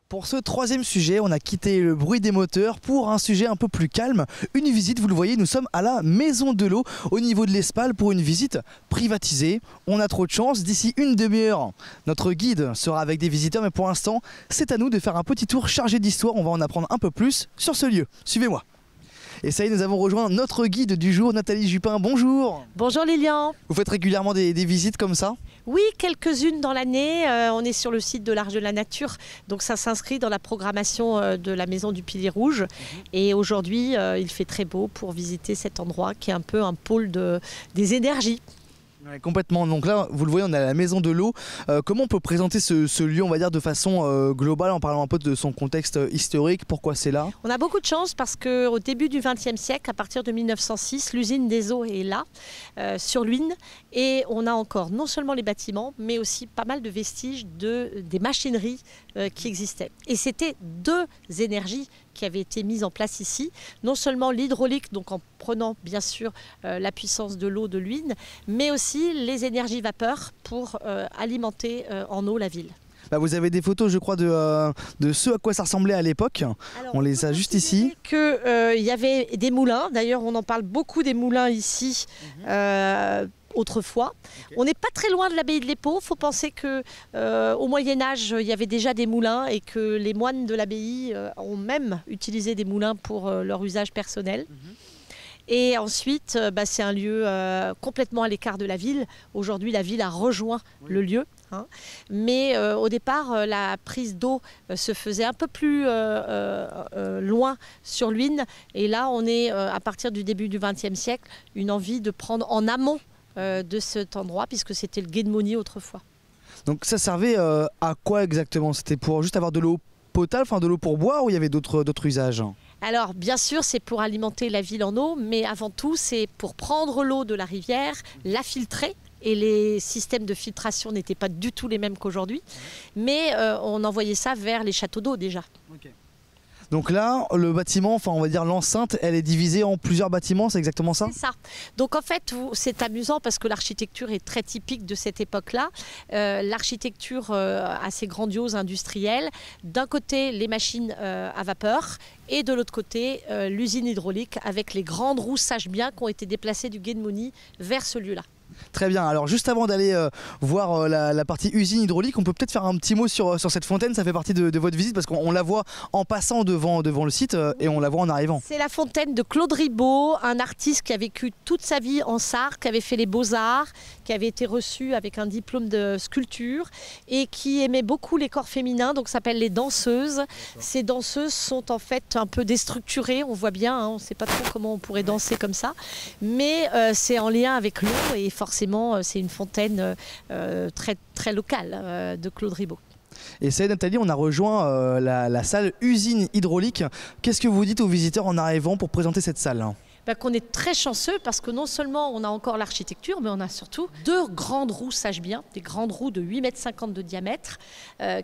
Pour ce troisième sujet, on a quitté le bruit des moteurs pour un sujet un peu plus calme. Une visite, vous le voyez, nous sommes à la Maison de l'Eau au niveau de l'Espal pour une visite privatisée. On a trop de chance, d'ici une demi-heure, notre guide sera avec des visiteurs, mais pour l'instant, c'est à nous de faire un petit tour chargé d'histoire. On va en apprendre un peu plus sur ce lieu. Suivez-moi. Et ça y est, nous avons rejoint notre guide du jour, Nathalie Jupin. Bonjour. Bonjour Lilian. Vous faites régulièrement des visites comme ça ? Oui, quelques-unes dans l'année. On est sur le site de l'Arche de la Nature, donc ça s'inscrit dans la programmation de la Maison du Pilier Rouge. Et aujourd'hui, il fait très beau pour visiter cet endroit qui est un peu un pôle des énergies. Ouais, complètement. Donc là, vous le voyez, on est à la Maison de l'Eau. Comment on peut présenter ce lieu, on va dire, de façon globale, en parlant un peu de son contexte historique, pourquoi c'est là? On a beaucoup de chance parce qu'au début du XXe siècle, à partir de 1906, l'usine des eaux est là, sur l'Huisne. Et on a encore non seulement les bâtiments, mais aussi pas mal de vestiges des machineries qui existaient. Et c'était deux énergies qui avaient été mises en place ici. Non seulement l'hydraulique, donc en prenant bien sûr la puissance de l'eau de l'Huisne, mais aussi les énergies vapeur pour alimenter en eau la ville. Bah, vous avez des photos, je crois, de ce à quoi ça ressemblait à l'époque. On les a juste ici. Il y avait des moulins. D'ailleurs, on en parle beaucoup des moulins ici. Autrefois. Okay. On n'est pas très loin de l'abbaye de l'Épau. Il faut penser qu'au Moyen-Âge, il y avait déjà des moulins et que les moines de l'abbaye ont même utilisé des moulins pour leur usage personnel. Et ensuite, c'est un lieu complètement à l'écart de la ville. Aujourd'hui, la ville a rejoint le lieu. Mais au départ, la prise d'eau se faisait un peu plus loin sur l'Huisne. Et là, on est, à partir du début du XXe siècle, une envie de prendre en amont de cet endroit, puisque c'était le gué de Monier autrefois. Donc ça servait à quoi exactement? C'était pour juste avoir de l'eau potable, enfin de l'eau pour boire, ou il y avait d'autres usages? Alors bien sûr, c'est pour alimenter la ville en eau, mais avant tout, c'est pour prendre l'eau de la rivière, la filtrer. Et les systèmes de filtration n'étaient pas du tout les mêmes qu'aujourd'hui, mais on envoyait ça vers les châteaux d'eau déjà. Okay. Donc là, le bâtiment, enfin on va dire l'enceinte, elle est divisée en plusieurs bâtiments, c'est exactement ça? C'est ça. Donc en fait, c'est amusant parce que l'architecture est très typique de cette époque-là. L'architecture assez grandiose, industrielle. D'un côté, les machines à vapeur et de l'autre côté, l'usine hydraulique avec les grandes roues sache-bien qui ont été déplacées du gué de Monier vers ce lieu-là. Très bien, alors juste avant d'aller voir la partie usine hydraulique, on peut peut-être faire un petit mot sur cette fontaine. Ça fait partie de votre visite parce qu'on la voit en passant devant le site et on la voit en arrivant. C'est la fontaine de Claude Ribot, un artiste qui a vécu toute sa vie en Sarre, qui avait fait les beaux-arts, qui avait été reçu avec un diplôme de sculpture et qui aimait beaucoup les corps féminins, donc s'appelle les danseuses. Ces danseuses sont en fait un peu déstructurées, on voit bien, on ne sait pas trop comment on pourrait danser comme ça, mais c'est en lien avec l'eau et forcément, c'est une fontaine très, très locale de Claude Ribot. Et ça, Nathalie, on a rejoint la salle usine hydraulique. Qu'est-ce que vous dites aux visiteurs en arrivant pour présenter cette salle ? Qu'on est très chanceux parce que non seulement on a encore l'architecture, mais on a surtout deux grandes roues sache-bien, des grandes roues de 8,50 m de diamètre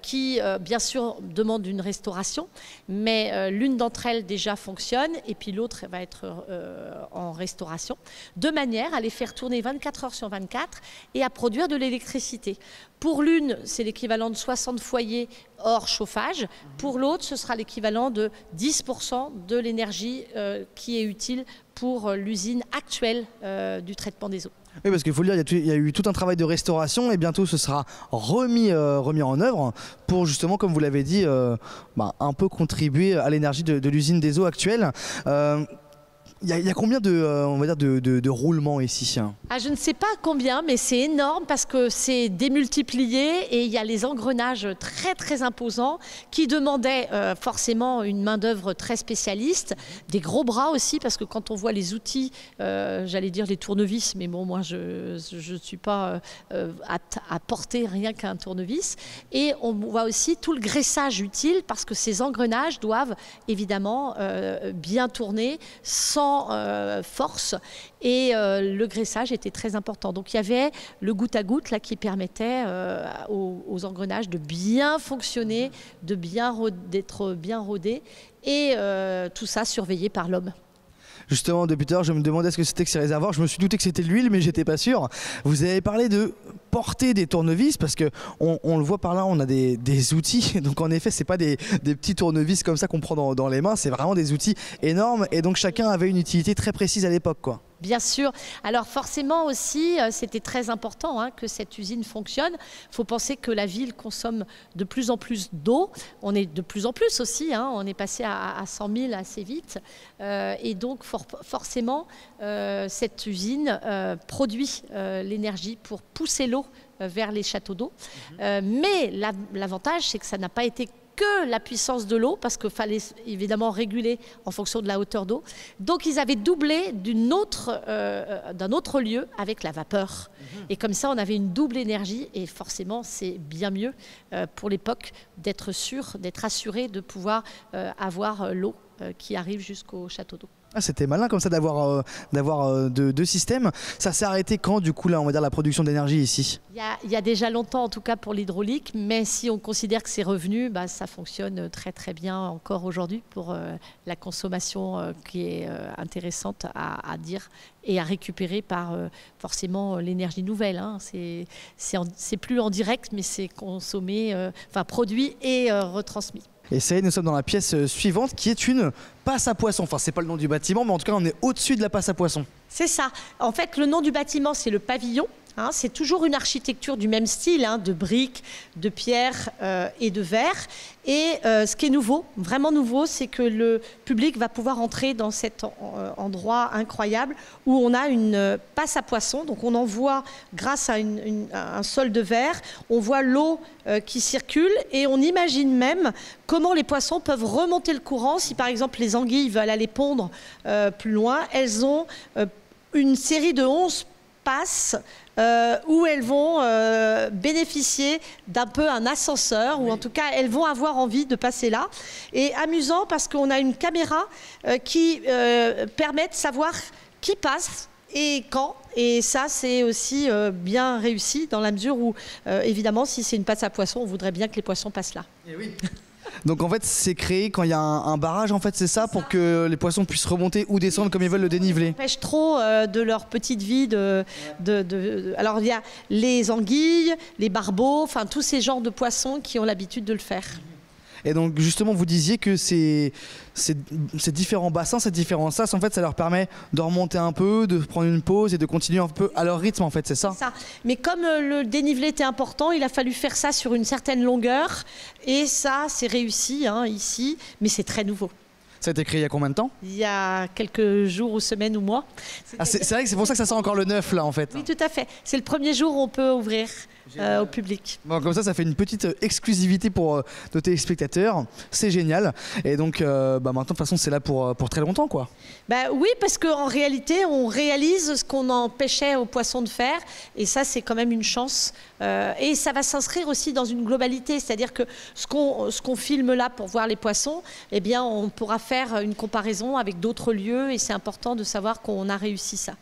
qui, bien sûr, demandent une restauration, mais l'une d'entre elles déjà fonctionne et puis l'autre va être en restauration, de manière à les faire tourner 24 heures sur 24 et à produire de l'électricité. Pour l'une, c'est l'équivalent de 60 foyers hors chauffage. Pour l'autre, ce sera l'équivalent de 10% de l'énergie qui est utile pour l'usine actuelle du traitement des eaux. Oui, parce qu'il faut le dire, il y a eu tout un travail de restauration et bientôt ce sera remis en œuvre pour justement, comme vous l'avez dit, un peu contribuer à l'énergie de l'usine des eaux actuelle. Il y a combien de roulements ici? Je ne sais pas combien, mais c'est énorme parce que c'est démultiplié et il y a les engrenages très très imposants qui demandaient forcément une main-d'œuvre très spécialiste, des gros bras aussi parce que quand on voit les outils, j'allais dire les tournevis, mais bon, moi je ne suis pas à porter rien qu'un tournevis. Et on voit aussi tout le graissage utile parce que ces engrenages doivent évidemment bien tourner sans force et le graissage était très important. Donc il y avait le goutte à goutte là, qui permettait aux engrenages de bien fonctionner, d'être bien rodés et tout ça surveillé par l'homme. Justement, depuis tout à l'heure, je me demandais ce que c'était que ces réservoirs. Je me suis douté que c'était de l'huile, mais j'étais pas sûr. Vous avez parlé de porter des tournevis parce que on le voit par là, on a des outils. Donc en effet, c'est pas des petits tournevis comme ça qu'on prend dans les mains. C'est vraiment des outils énormes. Et donc chacun avait une utilité très précise à l'époque, quoi. Bien sûr. Alors forcément aussi, c'était très important que cette usine fonctionne. Il faut penser que la ville consomme de plus en plus d'eau. On est de plus en plus aussi, on est passé à 100 000 assez vite. Et donc forcément, cette usine produit l'énergie pour pousser l'eau vers les châteaux d'eau. Mais l'avantage, c'est que ça n'a pas été que la puissance de l'eau, parce qu'il fallait évidemment réguler en fonction de la hauteur d'eau. Donc ils avaient doublé d'un autre lieu avec la vapeur. Et comme ça, on avait une double énergie, et forcément, c'est bien mieux pour l'époque d'être sûr, d'être assuré de pouvoir avoir l'eau qui arrive jusqu'au château d'eau. Ah, c'était malin comme ça d'avoir deux systèmes. Ça s'est arrêté quand, du coup, là, on va dire la production d'énergie ici? Il y a déjà longtemps, en tout cas pour l'hydraulique, mais si on considère que c'est revenu, ça fonctionne très très bien encore aujourd'hui pour la consommation qui est intéressante à dire et à récupérer par forcément l'énergie nouvelle. C'est plus en direct, mais c'est consommé, produit et retransmis. Et ça y est, nous sommes dans la pièce suivante qui est une passe à poisson. Enfin, c'est pas le nom du bâtiment, mais en tout cas, on est au-dessus de la passe à poisson. C'est ça. En fait, le nom du bâtiment, c'est le pavillon. C'est toujours une architecture du même style, de briques, de pierre et de verre. Et ce qui est nouveau, vraiment nouveau, c'est que le public va pouvoir entrer dans cet endroit incroyable où on a une passe à poisson. Donc on en voit, grâce à un sol de verre, on voit l'eau qui circule et on imagine même comment les poissons peuvent remonter le courant. Si par exemple les anguilles veulent aller pondre plus loin, elles ont une série de 11 passes où elles vont bénéficier d'un peu un ascenseur, ou en tout cas elles vont avoir envie de passer là. Et amusant parce qu'on a une caméra qui permet de savoir qui passe et quand. Et ça, c'est aussi bien réussi dans la mesure où, évidemment, si c'est une passe à poisson, on voudrait bien que les poissons passent là. Et oui. Donc en fait, c'est créé quand il y a un barrage, en fait, c'est ça, pour que les poissons puissent remonter ou descendre comme ils veulent le dénivelé. Ils empêchent trop de leur petite vie. Alors il y a les anguilles, les barbeaux, tous ces genres de poissons qui ont l'habitude de le faire. Et donc justement, vous disiez que ces différents bassins, ces différents sas, en fait, ça leur permet de remonter un peu, de prendre une pause et de continuer un peu à leur rythme, en fait, c'est ça? C'est ça. Mais comme le dénivelé était important, il a fallu faire ça sur une certaine longueur. Et ça, c'est réussi ici, mais c'est très nouveau. Ça a été créé il y a combien de temps? Il y a quelques jours ou semaines ou mois. C'est vrai que c'est pour ça que ça sent encore le neuf, là, en fait. Oui, tout à fait. C'est le premier jour où on peut ouvrir au public. Bon, comme ça fait une petite exclusivité pour nos téléspectateurs. C'est génial. Et donc, maintenant, de toute façon, c'est là pour très longtemps, quoi. Oui, parce qu'en réalité, on réalise ce qu'on empêchait aux poissons de faire. Et ça, c'est quand même une chance. Et ça va s'inscrire aussi dans une globalité. C'est-à-dire que ce qu'on filme là pour voir les poissons, eh bien, on pourra faire une comparaison avec d'autres lieux. Et c'est important de savoir qu'on a réussi ça.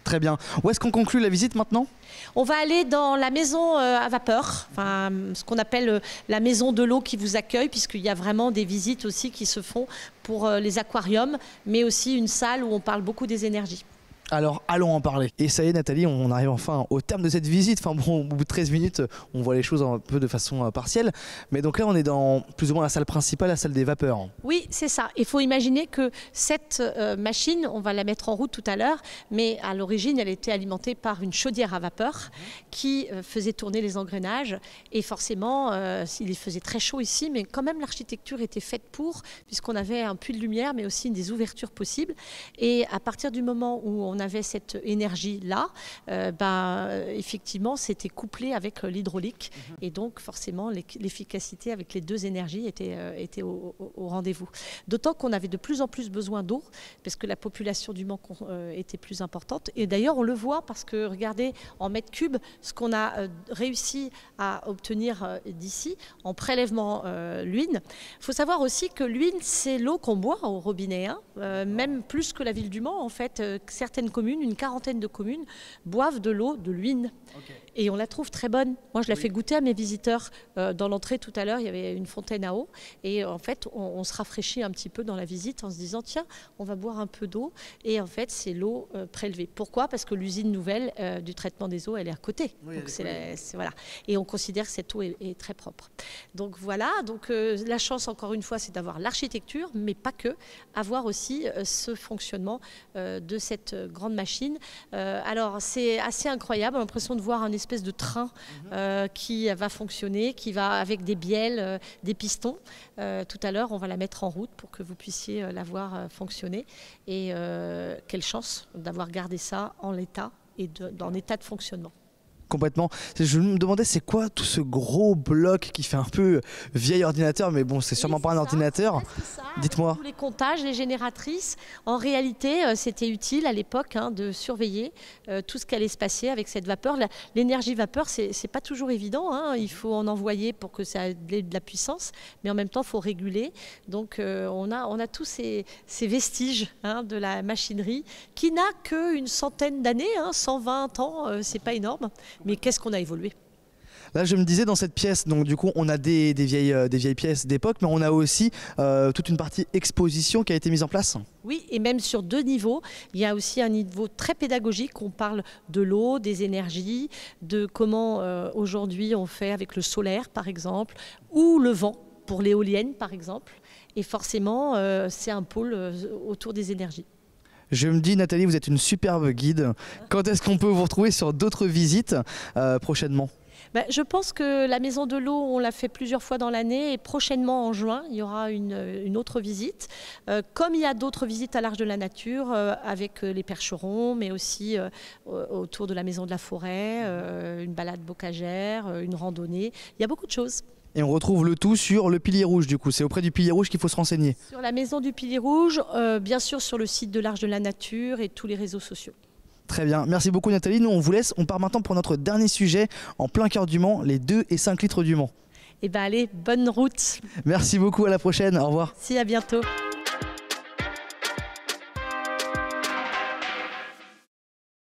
Très bien. Où est-ce qu'on conclut la visite maintenant? On va aller dans la maison à vapeur, ce qu'on appelle la maison de l'eau qui vous accueille, puisqu'il y a vraiment des visites aussi qui se font pour les aquariums, mais aussi une salle où on parle beaucoup des énergies. Alors allons en parler. Et ça y est, Nathalie, on arrive enfin au terme de cette visite. Au bout de 13 minutes, on voit les choses un peu de façon partielle. Mais donc là, on est dans plus ou moins la salle principale, la salle des vapeurs. Oui, c'est ça. Il faut imaginer que cette machine, on va la mettre en route tout à l'heure, mais à l'origine, elle était alimentée par une chaudière à vapeur qui faisait tourner les engrenages. Et forcément, il faisait très chaud ici, mais quand même, l'architecture était faite pour, puisqu'on avait un puits de lumière, mais aussi des ouvertures possibles. Et à partir du moment où on avait cette énergie-là, effectivement, c'était couplé avec l'hydraulique. Et donc, forcément, l'efficacité avec les deux énergies était au rendez-vous. D'autant qu'on avait de plus en plus besoin d'eau, parce que la population du Mans était plus importante. Et d'ailleurs, on le voit, parce que, regardez, en mètres cubes, ce qu'on a réussi à obtenir d'ici, en prélèvement l'huile. Il faut savoir aussi que l'huile, c'est l'eau qu'on boit au robinet, même plus que la ville du Mans, en fait. Certaines certaines communes, une quarantaine de communes, boivent de l'eau de l'Huisne. Et on la trouve très bonne. Moi, je la fais goûter à mes visiteurs. Dans l'entrée, tout à l'heure, il y avait une fontaine à eau. Et en fait, on se rafraîchit un petit peu dans la visite en se disant, tiens, on va boire un peu d'eau. Et en fait, c'est l'eau prélevée. Pourquoi? Parce que l'usine nouvelle du traitement des eaux, elle est à côté. Oui, donc voilà. Et on considère que cette eau est très propre. Donc voilà. Donc la chance, encore une fois, c'est d'avoir l'architecture, mais pas que. Avoir aussi ce fonctionnement de cette grande machine. Alors, c'est assez incroyable. On a l'impression de voir un espèce de train qui va fonctionner, qui va avec des bielles, des pistons. Tout à l'heure, on va la mettre en route pour que vous puissiez la voir fonctionner. Et quelle chance d'avoir gardé ça en l'état et en état de fonctionnement. Complètement. Je me demandais c'est quoi tout ce gros bloc qui fait un peu vieil ordinateur, mais bon c'est sûrement pas un ordinateur. Dites-moi. Tous les comptages, les génératrices, en réalité c'était utile à l'époque de surveiller tout ce qui allait se passer avec cette vapeur. L'énergie vapeur c'est pas toujours évident, il faut en envoyer pour que ça ait de la puissance, mais en même temps il faut réguler. Donc on a tous ces vestiges de la machinerie qui n'a qu'une centaine d'années, 120 ans, c'est pas énorme. Mais qu'est-ce qu'on a évolué? Là, je me disais dans cette pièce, donc du coup, on a des vieilles pièces d'époque, mais on a aussi toute une partie exposition qui a été mise en place. Oui, et même sur 2 niveaux. Il y a aussi un niveau très pédagogique. On parle de l'eau, des énergies, de comment aujourd'hui on fait avec le solaire, par exemple, ou le vent pour l'éolienne, par exemple. Et forcément, c'est un pôle autour des énergies. Je me dis, Nathalie, vous êtes une superbe guide. Quand est-ce qu'on peut vous retrouver sur d'autres visites prochainement? Je pense que la Maison de l'eau, on l'a fait plusieurs fois dans l'année et prochainement en juin, il y aura une autre visite. Comme il y a d'autres visites à l'Arche de la Nature avec les percherons, mais aussi autour de la Maison de la Forêt, une balade bocagère, une randonnée. Il y a beaucoup de choses. Et on retrouve le tout sur le Pilier Rouge, du coup. C'est auprès du Pilier Rouge qu'il faut se renseigner. Sur la Maison du Pilier Rouge, bien sûr sur le site de l'Arche de la Nature et tous les réseaux sociaux. Très bien, merci beaucoup Nathalie. Nous on vous laisse, on part maintenant pour notre dernier sujet en plein cœur du Mans, les 2 et 5 litres du Mans. Allez, bonne route. Merci beaucoup, à la prochaine, au revoir. Merci, à bientôt.